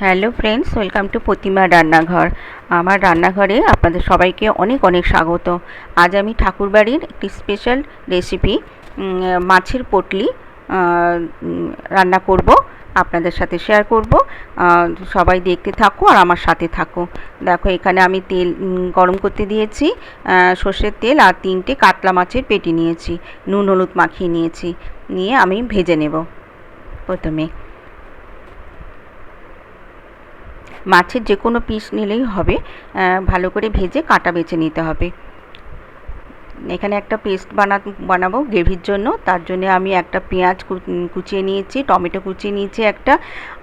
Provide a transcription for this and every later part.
Hello friends, welcome to প্রতিমা রান্নাঘর। আমার রান্নাঘরে আপনাদের সবাইকে অনেক অনেক স্বাগত। আজ আমি ঠাকুরবাড়ির একটি স্পেশাল রেসিপি মাছের পটলি রান্না করব, আপনাদের সাথে শেয়ার করব। সবাই দেখতে থাকো আর আমার সাথে থাকো। দেখো, এখানে আমি তেল গরম করতে দিয়েছি, সর্ষের তেল, আর 3টে কাতলা মাছের পেটি নিয়েছি, নুন হলুদ মাখিয়ে নিয়েছি। নিয়ে আমি ভেজে নেব। প্রথমে মাছের যে কোনো পিস নিলেই হবে, ভালো করে ভেজে কাঁটা বেছে নিতে হবে। এখানে একটা পেস্ট বানাবো গ্রেভির জন্য। তার জন্য আমি একটা পেঁয়াজ কুচিয়ে নিয়েছি, টমেটো কুচিয়ে নিয়েছি একটা,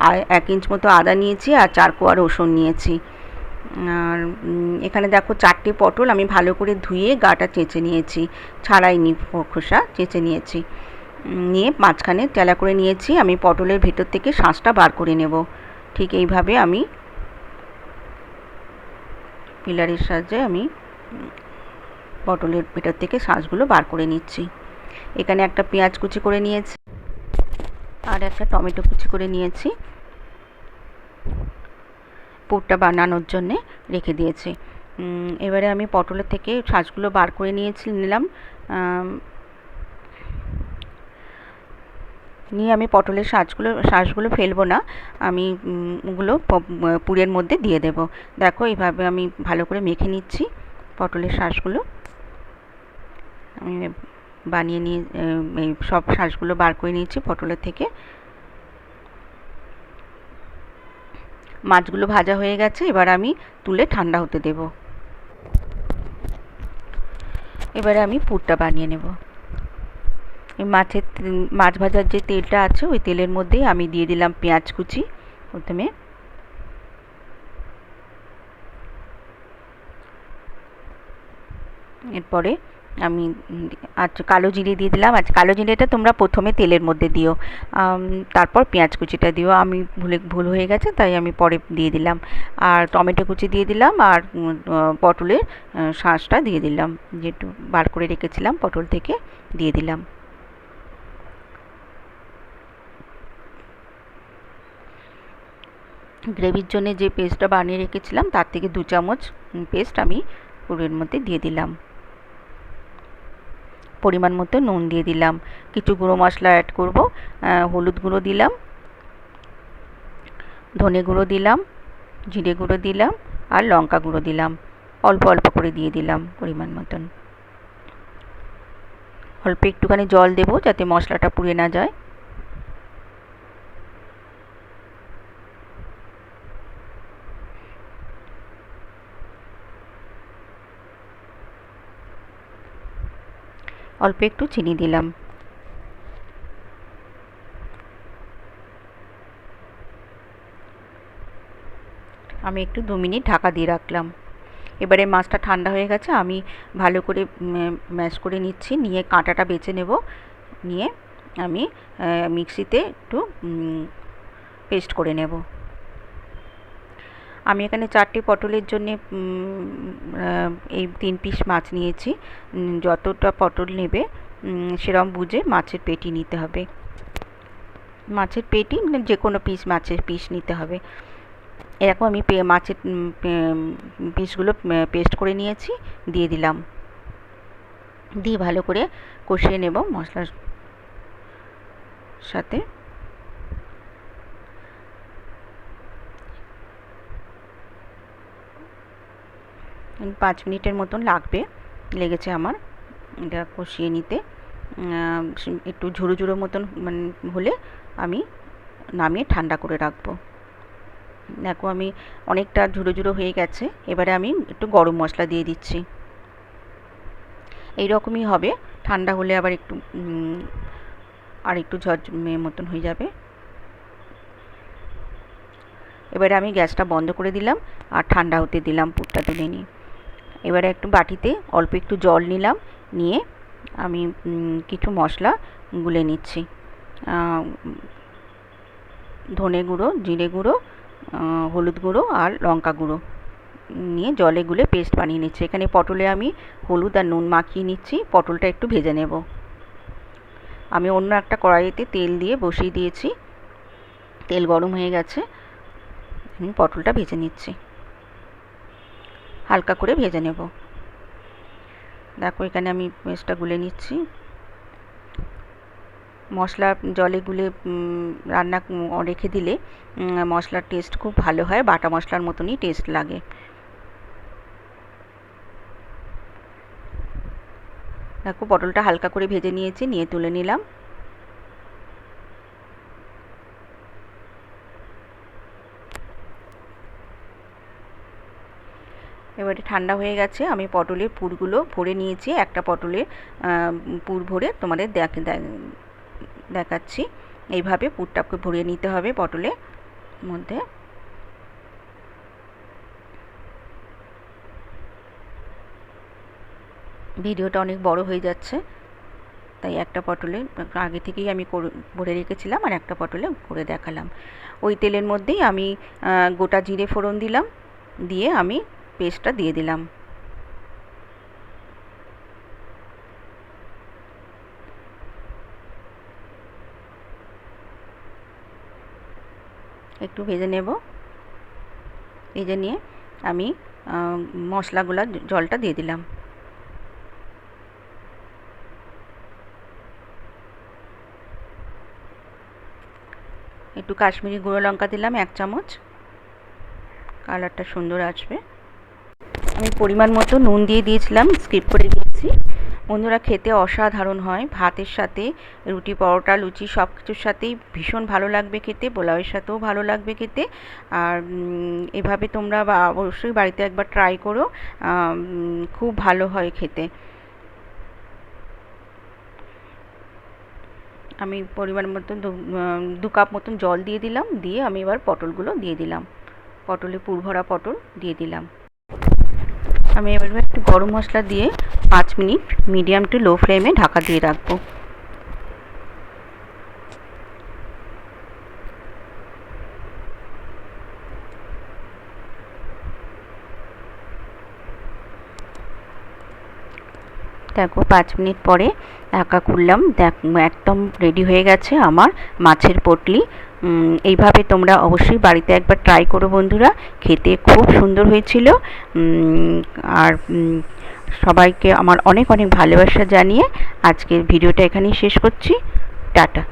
আর 1 ইঞ্চ মতো আদা নিয়েছি, আর 4 কোয়া রসুন নিয়েছি। আর এখানে দেখো 4টে পটল আমি ভালো করে ধুয়ে গাটা চেঁচে নিয়েছি, ছাড়াইনি, খোসা চেঁচে নিয়েছি। নিয়ে মাঝখানে তেলা করে নিয়েছি। আমি পটলের ভেতর থেকে শাঁসটা বার করে নেব। ঠিক এইভাবে আমি পিলারের সাহায্যে আমি পটলের ভেতর থেকে শাঁসগুলো বার করে নিচ্ছি। এখানে একটা পেঁয়াজ কুচি করে নিয়েছি, আর একটা টমেটো কুচি করে নিয়েছি, পুরটা বানানোর জন্যে রেখে দিয়েছি। এবারে আমি পটলের থেকে শাঁসগুলো বার করে নিলাম। নিয়ে আমি পটলের শাঁসগুলো ফেলবো না, আমি ওগুলো পুরের মধ্যে দিয়ে দেব। দেখো, এইভাবে আমি ভালো করে মেখে নিচ্ছি পটলের শাঁসগুলো। আমি বানিয়ে নিয়ে এই সব শাঁসগুলো বার করে নিয়েছি পটলের থেকে। মাছগুলো ভাজা হয়ে গেছে, এবার আমি তুলে ঠান্ডা হতে দেব। এবারে আমি পুরটা বানিয়ে নেব। এই মাছ ভাজার যে তেলটা আছে, ওই তেলের মধ্যেই আমি দিয়ে দিলাম পেঁয়াজ কুচি প্রথমে। এরপরে আমি কালো জিরে দিয়ে দিলাম। কালো জিরেটা তোমরা প্রথমে তেলের মধ্যে দিও, তারপর পেঁয়াজ কুচিটা দিও। আমি ভুল হয়ে গেছে, তাই আমি পরে দিয়ে দিলাম। আর টমেটো কুচি দিয়ে দিলাম, আর পটলের শাঁসটা দিয়ে দিলাম, যেটু বার করে রেখেছিলাম পটল থেকে, দিয়ে দিলাম। গ্রেভির জন্য যে পেস্টটা বানিয়ে রেখেছিলাম, তার থেকে 2 চামচ পেস্ট আমি পুরের মধ্যে দিয়ে দিলাম। পরিমাণ মতো নুন দিয়ে দিলাম। কিছু গুঁড়ো মশলা অ্যাড করব। হলুদ গুঁড়ো দিলাম, ধনে গুঁড়ো দিলাম, জিরে গুঁড়ো দিলাম, আর লঙ্কা গুঁড়ো দিলাম। অল্প অল্প করে দিয়ে দিলাম পরিমাণ মতন। অল্প একটুখানি জল দেব, যাতে মশলাটা পুড়ে না যায়। অল্প একটু চিনি দিলাম। আমি একটু 2 মিনিট ঢাকা দিয়ে রাখলাম। এবারে মাছটা ঠান্ডা হয়ে গেছে, আমি ভালো করে ম্যাশ করে নিচ্ছি। নিয়ে কাঁটাটা বেছে নেব। নিয়ে আমি মিক্সিতে একটু পেস্ট করে নেব। আমি এখানে 4টে পটলের জন্যে এই 3 পিস মাছ নিয়েছি। যতটা পটল নেবে সেরকম বুঝে মাছের পেটি নিতে হবে। মাছের পেটি মানে যে কোনো মাছের পিস নিতে হবে। এরকম আমি মাছের পিসগুলো পেস্ট করে নিয়েছি, দিয়ে দিলাম। দিয়ে ভালো করে কষিয়ে নেব মশলার সাথে। 5 মিনিটের মতন লেগেছে আমার এটা কষিয়ে নিতে। একটু ঝুড়ো ঝুড়ো মতন হলে আমি নামিয়ে ঠান্ডা করে রাখবো। দেখো, আমি অনেকটা ঝুড়ো ঝুড়ো হয়ে গেছে। এবারে আমি একটু গরম মশলা দিয়ে দিচ্ছি। এই রকমই হবে, ঠান্ডা হলে আবার একটু আর একটু ঝরঝরে মতন হয়ে যাবে। এবারে আমি গ্যাসটা বন্ধ করে দিলাম, আর ঠান্ডা হতে দিলাম পুরটা তুলে নিয়ে। এবারে একটু বাটিতে অল্প একটু জল নিলাম, নিয়ে আমি কিছু মশলা গুলে নিচ্ছি। ধনে গুঁড়ো, জিরে গুঁড়ো, হলুদ গুঁড়ো, আর লঙ্কা গুঁড়ো নিয়ে জলে গুলে পেস্ট বানিয়ে নিচ্ছি। এখানে পটলে আমি হলুদ আর নুন মাখিয়ে নিচ্ছি। পটলটা একটু ভেজে নেব। আমি অন্য একটা কড়াইতে তেল দিয়ে বসিয়ে দিয়েছি। তেল গরম হয়ে গেছে, পটলটা ভেজে নিচ্ছি, হালকা করে ভেজে নেব। দেখো এখানে আমি পেস্টটা গুলে নিচ্ছি। মশলা জলে গুলে রান্না রেখে দিলে মশলার টেস্ট খুব ভালো হয়, বাটা মশলার মতনই টেস্ট লাগে। দেখো পটলটা হালকা করে ভেজে নিয়েছি, নিয়ে তুলে নিলাম। এবারে ঠান্ডা হয়ে গেছে, আমি পটলের পুরগুলো ভরে নিয়েছি। একটা পটলের পুর ভরে তোমাদের দেখাচ্ছি। এইভাবে পুরটাকে ভরে নিতে হবে পটলের মধ্যে। ভিডিওটা অনেক বড় হয়ে যাচ্ছে, তাই একটা পটলে আগে থেকেই আমি ভরে রেখেছিলাম, আর একটা পটলে করে দেখালাম। ওই তেলের মধ্যেই আমি গোটা জিরে ফোড়ন দিলাম, দিয়ে আমি পেস্টটা দিয়ে দিলাম। একটু ভেজে নেব। ভেজে নিয়ে আমি মশলাগুলো জলটা দিয়ে দিলাম। একটু কাশ্মীরি গুঁড়ো লঙ্কা দিলাম 1 চামচ, কালারটা সুন্দর আসবে। আমি পরিমাণ মতো নুন দিয়ে দিয়েছিলাম, স্কিপ করে দিয়েছি। বন্ধুরা, খেতে অসাধারণ হয়, ভাতের সাথে, রুটি, পরোটা, লুচি সব কিছুর সাথেই ভীষণ ভালো লাগবে খেতে, পোলাওয়ের সাথেও ভালো লাগবে খেতে। আর এভাবে তোমরা অবশ্যই বাড়িতে একবার ট্রাই করো, খুব ভালো হয় খেতে। আমি পরিমাণ মতো 2 কাপ মতন জল দিয়ে দিলাম, দিয়ে আমি এবার পটলগুলো দিয়ে দিলাম, পটলে পুর ভরা পটল দিয়ে দিলাম। আমি এবার একটু গরম মশলা দিয়ে 5 মিনিট মিডিয়াম টু লো ফ্লেমে ঢাকা দিয়ে রাখবো। দেখো 5 মিনিট পরে ঢাকা খুললাম, একদম রেডি হয়ে গেছে আমার মাছের পটলি। এইভাবে তোমরা অবশ্যই বাড়িতে একবার ট্রাই করো বন্ধুরা, খেতে খুব সুন্দর হয়েছিল। আর সবাইকে আমার অনেক অনেক ভালোবাসা জানিয়ে আজকের ভিডিওটা এখানেই শেষ করছি। টাটা।